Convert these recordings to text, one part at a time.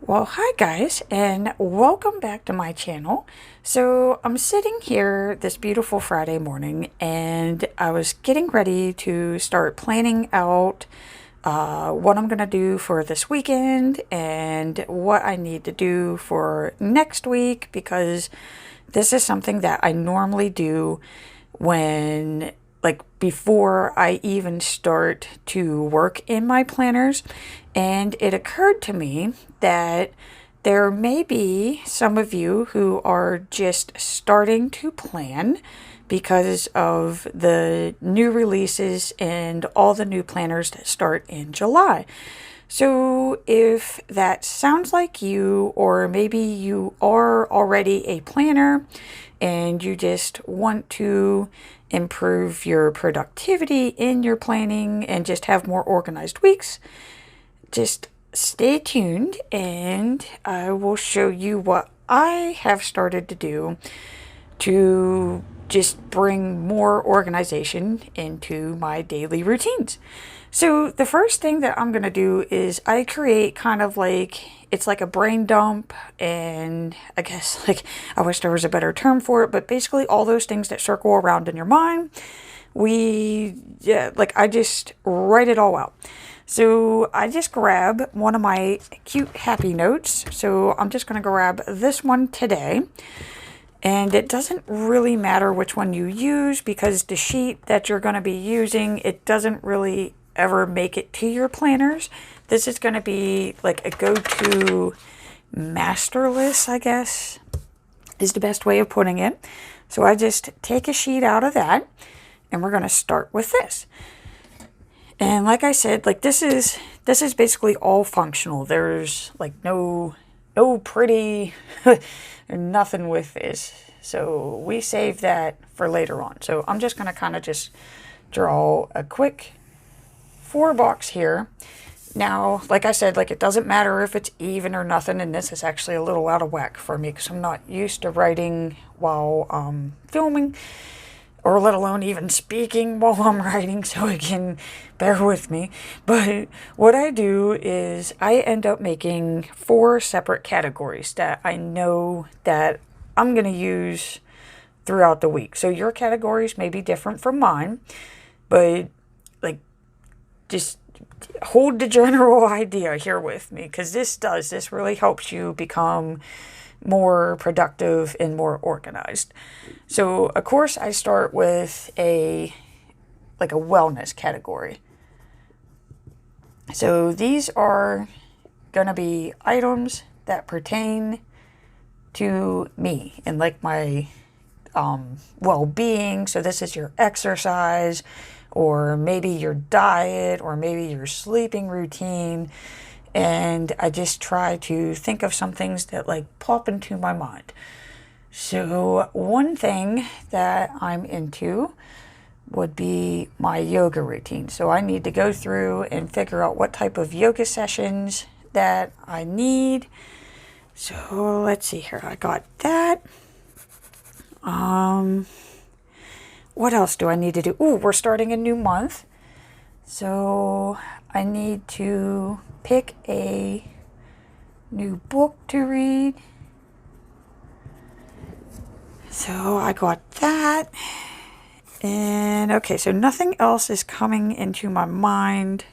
Well, hi guys, and welcome back to my channel. So I'm sitting here this beautiful Friday morning, and I was getting ready to start planning out what I'm gonna do for this weekend and what I need to do for next week, because this is something that I normally do when, like, before I even start to work in my planners. And it occurred to me that there may be some of you who are just starting to plan because of the new releases and all the new planners that start in July. So, if that sounds like you, or maybe you are already a planner and you just want to improve your productivity in your planning and just have more organized weeks, just stay tuned and I will show you what I have started to do to just bring more organization into my daily routines. So the first thing that I'm going to do is I create kind of like, it's like a brain dump, and I guess, like, I wish there was a better term for it, but basically all those things that circle around in your mind, I just write it all out. So I just grab one of my cute happy notes. So I'm just going to grab this one today. And it doesn't really matter which one you use, because the sheet that you're going to be using, it doesn't really ever make it to your planners. This is going to be like a go-to master list, I guess, is the best way of putting it. So I just take a sheet out of that, and we're going to start with this. And like I said, like, this is basically all functional. There's like no pretty nothing with this. So we save that for later on. So I'm just going to kind of just draw a quick 4-box here. Now, like I said, like, it doesn't matter if it's even or nothing, and this is actually a little out of whack for me because I'm not used to writing while filming, or let alone even speaking while I'm writing, so again, bear with me. But what I do is I end up making 4 separate categories that I know that I'm going to use throughout the week. So your categories may be different from mine, but, like, just hold the general idea here with me, because this really helps you become more productive and more organized. So of course I start with a wellness category. So these are gonna be items that pertain to me and, like, my well-being. So this is your exercise, or maybe your diet, or maybe your sleeping routine. And I just try to think of some things that, like, pop into my mind. So one thing that I'm into would be my yoga routine. So I need to go through and figure out what type of yoga sessions that I need. So let's see here. I got that. What else do I need to do? Ooh, we're starting a new month. So I need to pick a new book to read. So I got that. And okay, so nothing else is coming into my mind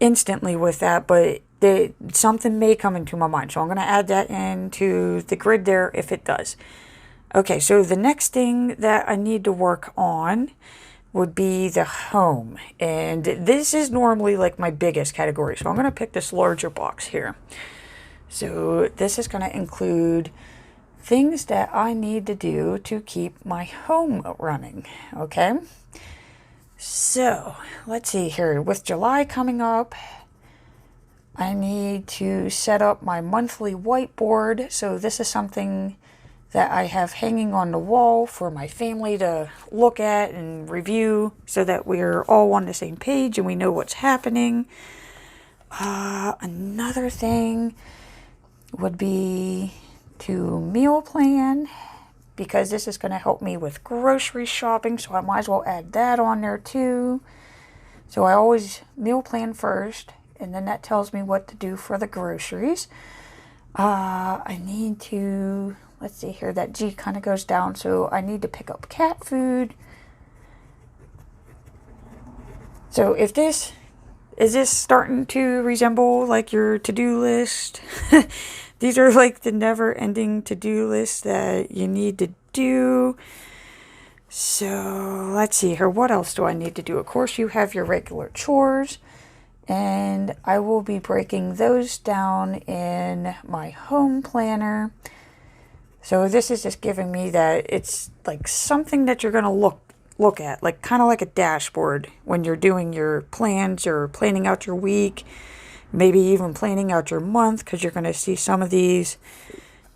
instantly with that, but something may come into my mind. So I'm going to add that into the grid there if it does. Okay, so the next thing that I need to work on would be the home. And this is normally, like, my biggest category. So I'm going to pick this larger box here. So this is going to include things that I need to do to keep my home running. Okay. So let's see here. With July coming up, I need to set up my monthly whiteboard. So this is something that I have hanging on the wall for my family to look at and review, so that we're all on the same page and we know what's happening. Another thing would be to meal plan, because this is going to help me with grocery shopping, so I might as well add that on there too. So I always meal plan first, and then that tells me what to do for the groceries. I need to, let's see here, that G kind of goes down, so I need to pick up cat food. So if this, is this starting to resemble like your to-do list? These are like the never-ending to-do list that you need to do. So let's see here, what else do I need to do? Of course, you have your regular chores, and I will be breaking those down in my home planner. So this is just giving me that it's like something that you're going to look at, like kind of like a dashboard when you're doing your plans or planning out your week, maybe even planning out your month, because you're going to see some of these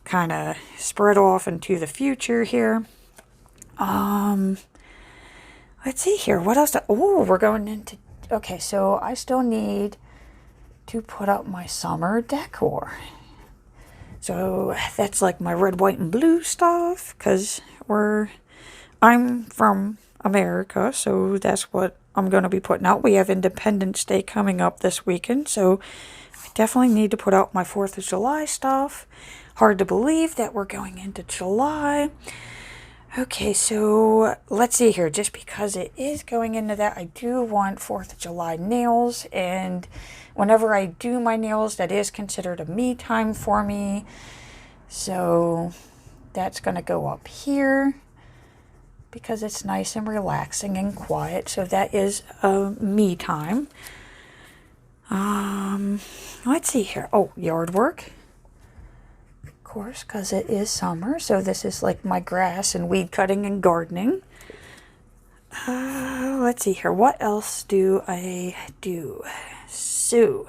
kind of spread off into the future here. Let's see here, what else? Oh, we're going into, okay, so I still need to put up my summer decor. So that's like my red, white, and blue stuff, because I'm from America, so that's what I'm going to be putting out. We have Independence Day coming up this weekend, so I definitely need to put out my 4th of July stuff. Hard to believe that we're going into July. Okay, so let's see here. Just because it is going into that, I do want 4th of July nails, and whenever I do my nails, that is considered a me time for me. So that's going to go up here because it's nice and relaxing and quiet. So that is me time. Let's see here. Oh, yard work. Of course, because it is summer. So this is like my grass and weed cutting and gardening. Let's see here. What else do I do? So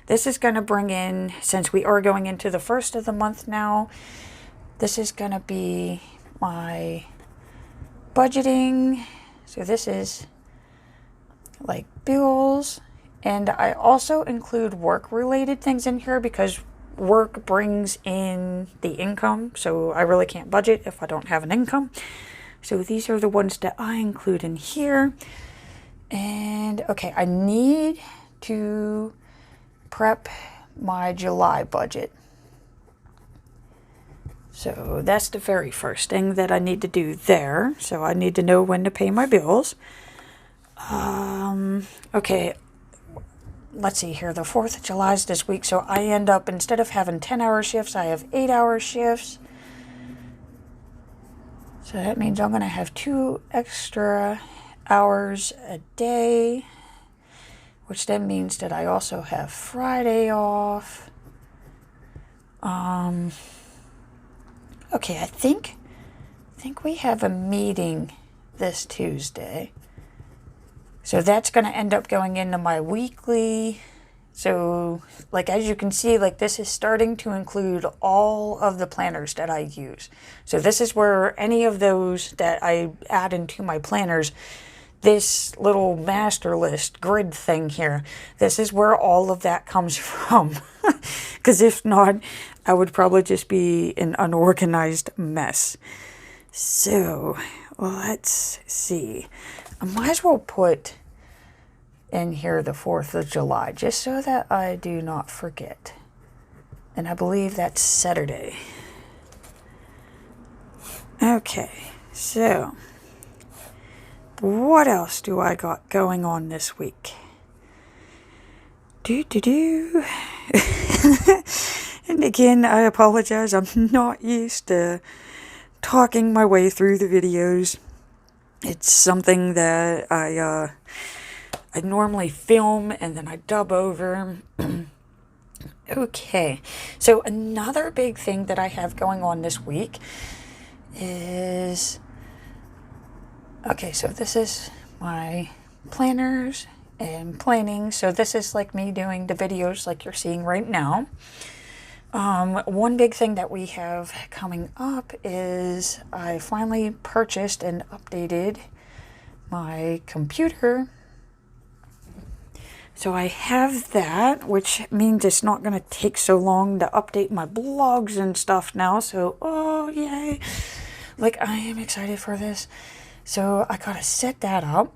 this is going to bring in, since we are going into the 1st of the month now, this is going to be my budgeting. So this is like bills, and I also include work related things in here because work brings in the income, so I really can't budget if I don't have an income. So these are the ones that I include in here. And okay, I need to prep my July budget. So that's the very first thing that I need to do there. So I need to know when to pay my bills. Okay, let's see here. The 4th of July is this week, so I end up, instead of having 10-hour shifts, I have 8-hour shifts. So that means I'm going to have 2 extra hours a day, which then means that I also have Friday off. Okay, I think we have a meeting this Tuesday. So that's going to end up going into my weekly. So, like, as you can see, like, this is starting to include all of the planners that I use. So this is where any of those that I add into my planners, this little master list grid thing here, this is where all of that comes from. Because if not, I would probably just be an unorganized mess. So, let's see. I might as well put in here the 4th of July, just so that I do not forget. And I believe that's Saturday. Okay, so what else do I got going on this week? And again, I apologize. I'm not used to talking my way through the videos. It's something that I normally film and then I dub over. Okay, so another big thing that I have going on this week is, okay, so this is my planners and planning. So this is like me doing the videos like you're seeing right now. One big thing that we have coming up is I finally purchased and updated my computer. So I have that, which means it's not going to take so long to update my blogs and stuff now. So, oh, yay. Like, I am excited for this. So I got to set that up.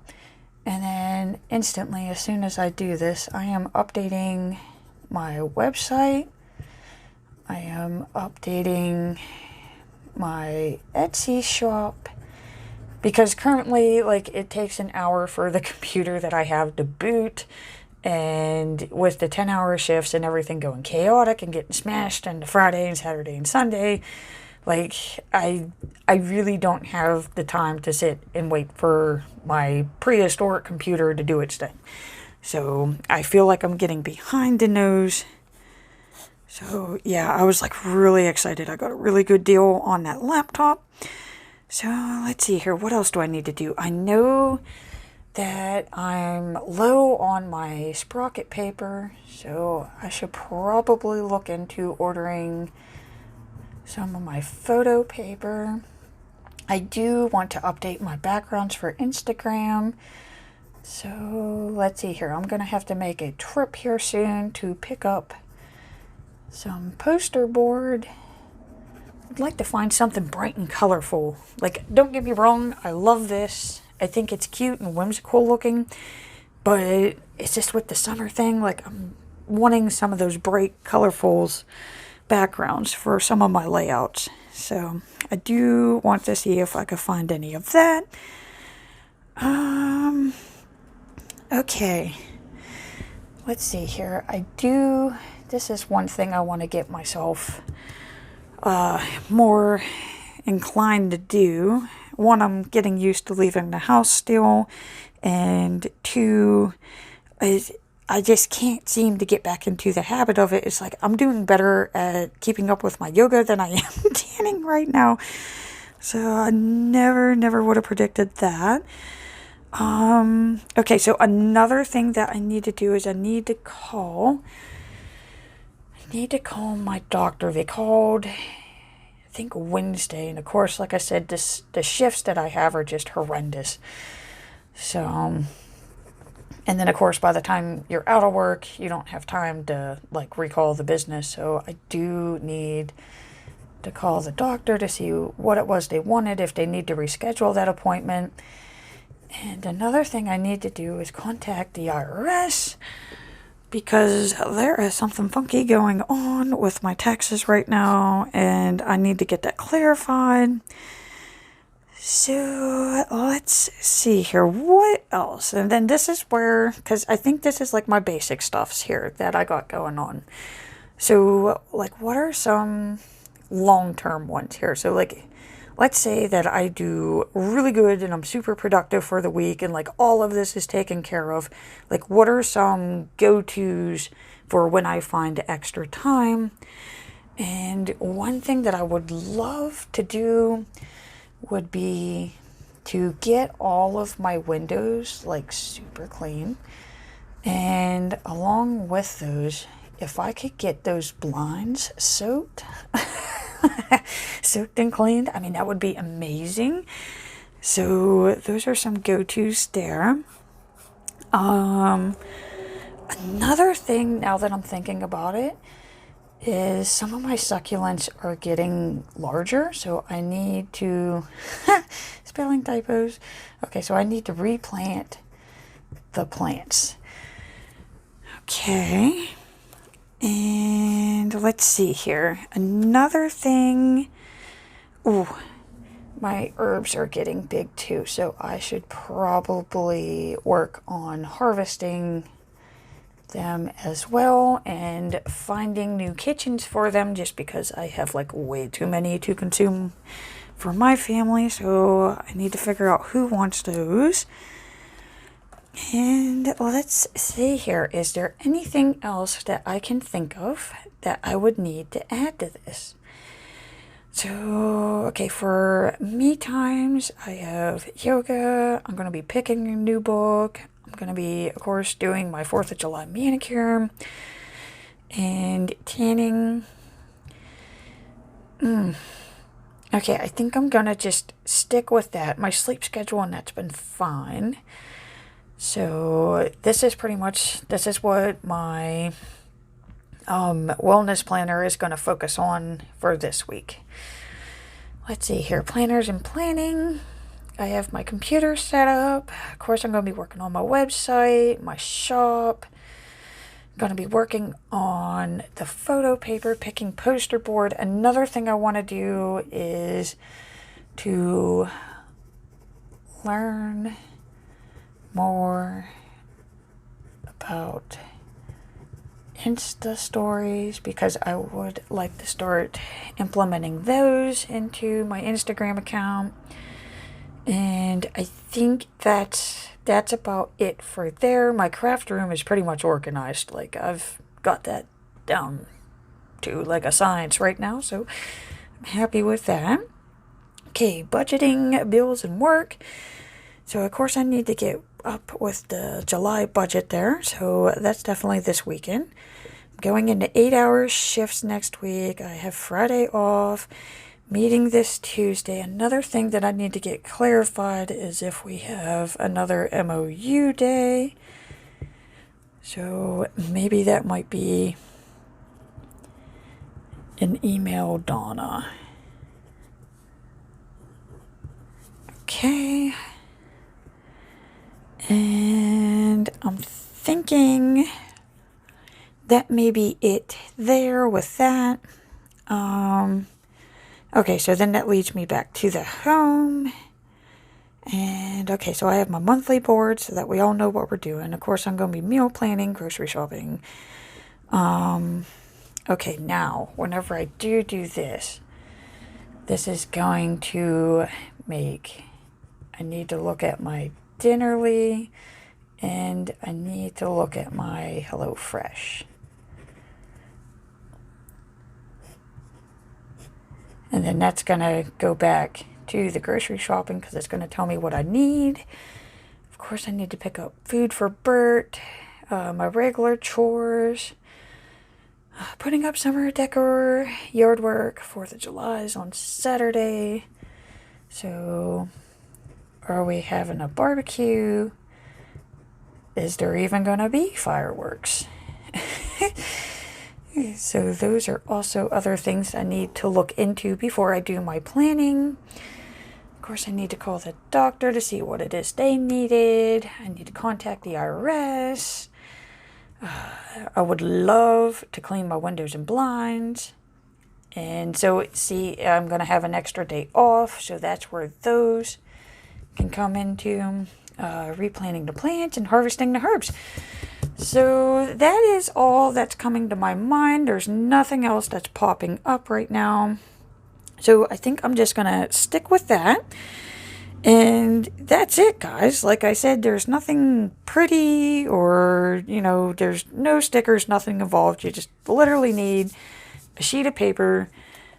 And then instantly, as soon as I do this, I am updating my website. I am updating my Etsy shop, because currently, like, it takes an hour for the computer that I have to boot, and with the 10-hour shifts and everything going chaotic and getting smashed on Friday and Saturday and Sunday, like, I really don't have the time to sit and wait for my prehistoric computer to do its thing. So I feel like I'm getting behind the nose. So yeah, I was like really excited. I got a really good deal on that laptop. So let's see here. What else do I need to do? I know that I'm low on my sprocket paper, so I should probably look into ordering some of my photo paper. I do want to update my backgrounds for Instagram. So let's see here. I'm going to have to make a trip here soon to pick up some poster board. I'd like to find something bright and colorful. Like, don't get me wrong, I love this. I think it's cute and whimsical looking, but it's just with the summer thing, like, I'm wanting some of those bright, colorful backgrounds for some of my layouts. So I do want to see if I could find any of that. Okay. Let's see here. This is one thing I want to get myself more inclined to do. One, I'm getting used to leaving the house still, and two, I just can't seem to get back into the habit of it. It's like I'm doing better at keeping up with my yoga than I am tanning right now. So I never would have predicted that. Okay, so another thing that I need to do is I need to call my doctor. They called, I think, Wednesday, and of course, like I said, the shifts that I have are just horrendous. So, and then of course, by the time you're out of work, you don't have time to like recall the business. So I do need to call the doctor to see what it was they wanted, if they need to reschedule that appointment. And another thing I need to do is contact the IRS, because there is something funky going on with my taxes right now, and I need to get that clarified. So let's see here. What else? And then this is where, because I think this is like my basic stuffs here that I got going on. So, like, what are some long-term ones here? So, like, let's say that I do really good and I'm super productive for the week and like all of this is taken care of. Like, what are some go-tos for when I find extra time? And one thing that I would love to do would be to get all of my windows like super clean. And along with those, if I could get those blinds soaked, soaked and cleaned, I mean, that would be amazing. So those are some go-tos there. Another thing, now that I'm thinking about it, is some of my succulents are getting larger, so I need to spelling typos. Okay, so I need to replant the plants. Okay. And let's see here. Another thing. Ooh, my herbs are getting big too, so I should probably work on harvesting them as well and finding new kitchens for them, just because I have like way too many to consume for my family. So I need to figure out who wants those. And let's see here. Is there anything else that I can think of that I would need to add to this? So, okay, for me times, I have yoga. I'm going to be picking a new book. I'm going to be, of course, doing my 4th of July manicure and tanning. Okay, I think I'm going to just stick with that. My sleep schedule and that's been fine. So this is what my wellness planner is going to focus on for this week. Let's see here. Planners and planning. I have my computer set up. Of course, I'm going to be working on my website, my shop. I'm going to be working on the photo paper, picking poster board. Another thing I want to do is to learn more about Insta stories, because I would like to start implementing those into my Instagram account. And I think that's about it for there. My craft room is pretty much organized. Like, I've got that down to like a science right now, so I'm happy with that. Okay, budgeting, bills, and work. So of course I need to get up with the July budget there, so that's definitely this weekend. I'm going into 8-hour shifts next week. I have Friday off, meeting this Tuesday. Another thing that I need to get clarified is if we have another MOU day. So maybe that might be an email Donna. Okay. And I'm thinking that may be it there with that. Okay, so then that leads me back to the home. And okay, so I have my monthly board so that we all know what we're doing. Of course, I'm going to be meal planning, grocery shopping. Okay, now, whenever I do this is going to make, I need to look at my Dinnerly, and I need to look at my HelloFresh. And then that's going to go back to the grocery shopping because it's going to tell me what I need. Of course, I need to pick up food for Bert, my regular chores, putting up summer decor, yard work. 4th of July is on Saturday. So, are we having a barbecue? Is there even going to be fireworks? So those are also other things I need to look into before I do my planning. Of course, I need to call the doctor to see what it is they needed. I need to contact the IRS. I would love to clean my windows and blinds. And so, see, I'm going to have an extra day off, so that's where those can come into replanting the plants and harvesting the herbs. So that is all that's coming to my mind. There's nothing else that's popping up right now. So I think I'm just going to stick with that. And that's it, guys. Like I said, there's nothing pretty or, there's no stickers, nothing involved. You just literally need a sheet of paper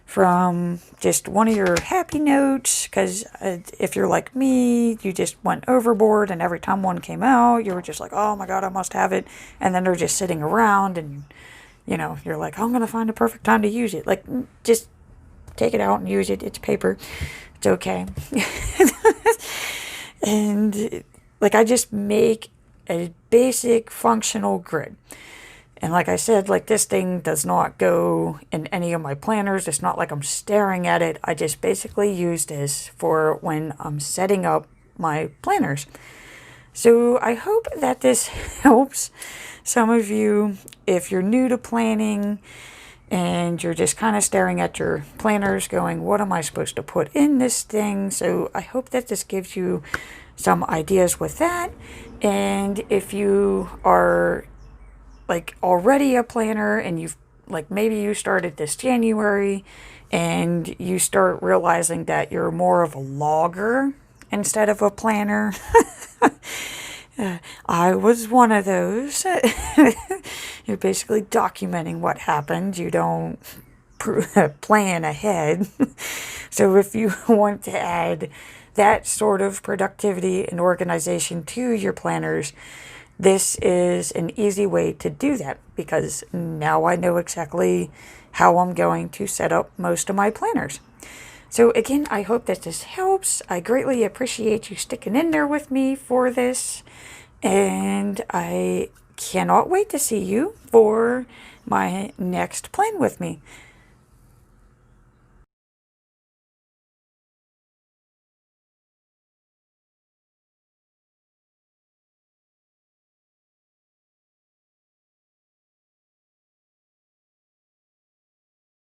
from just one of your happy notes, because if you're like me, you just went overboard, and every time one came out, you were just like, oh my god, I must have it, and then they're just sitting around, and you're like, I'm gonna find a perfect time to use it. Like, just take it out and use it. It's paper. It's okay. And like, I just make a basic functional grid. And like I said, like, this thing does not go in any of my planners. It's not like I'm staring at it. I just basically use this for when I'm setting up my planners. So I hope that this helps some of you if you're new to planning and you're just kind of staring at your planners going, what am I supposed to put in this thing? So I hope that this gives you some ideas with that. And if you are like already a planner and you've like maybe you started this January and you start realizing that you're more of a logger instead of a planner. I was one of those. You're basically documenting what happened. You don't plan ahead. So if you want to add that sort of productivity and organization to your planners, this is an easy way to do that, because now I know exactly how I'm going to set up most of my planners. So again, I hope that this helps. I greatly appreciate you sticking in there with me for this. And I cannot wait to see you for my next plan with me.